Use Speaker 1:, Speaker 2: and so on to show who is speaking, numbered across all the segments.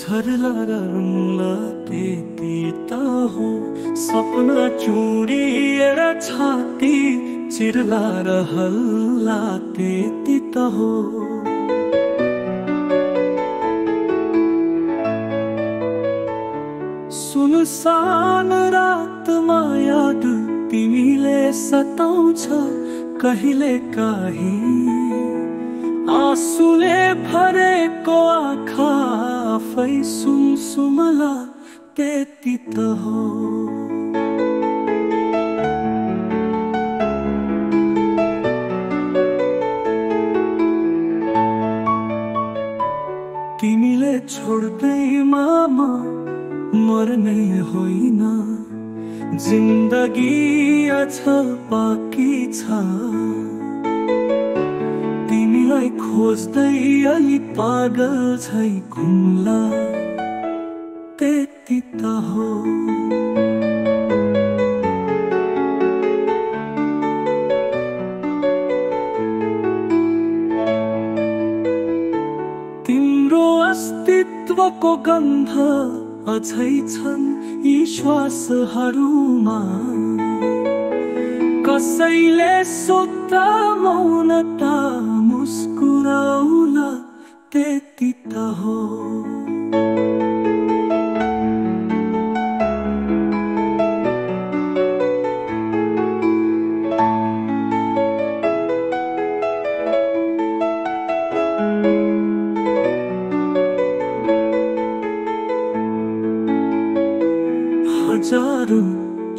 Speaker 1: झरला रंगला त्यति त हो सपना चुरिएर छाती चिर्ला र हल्ला त्यति त हो। सुनसान रातमा याद तिमीले सताउँछ कहिले काहीँ आँसुले भरेको आँखा आफै सुमसुमला त्यति त हो। तिमीले छोड्दैमा म मर्ने होइन जिन्दगी अझ बाँकी छ। तिमीलाई खोज्दै अलि पागल झै घुम्ला त्यति त हो। तिम्रो अस्तित्वको गन्ध अझै छन् यी श्वासहरूमा कसैले सोध्दा मौनता मुस्कुराउला त्यति त हो। हजारौं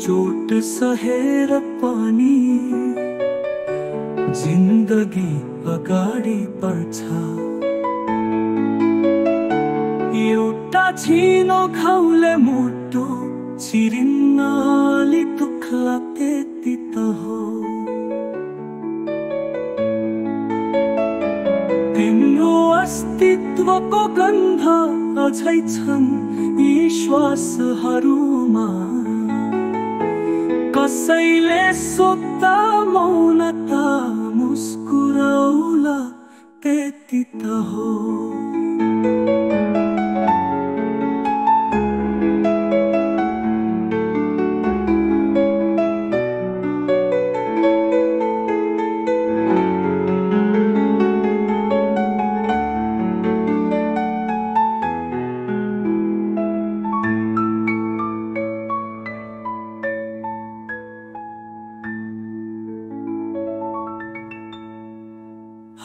Speaker 1: चोट सहेर पनि जिन्दगी अगाडि बढ्छ। एउटा छिनो घाउले मुटु चिरिन्न अलि दुख्ला त्यति त हो। तिम्रो अस्तित्वको गन्ध अझै छन् यी श्वासहरूमा कसैले सोध्दा मौनता मुस्कुराउला त्यति त हो।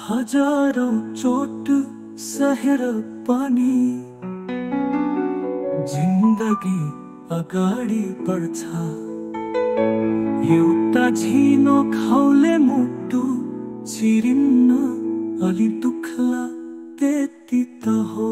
Speaker 1: हजारौं चोट सहेर पनि जिन्दगी अगाडि बढ्छ। एउटा झिनो घाउले मुटु चिरिन्न अलि दुख्ला त्यति त हो।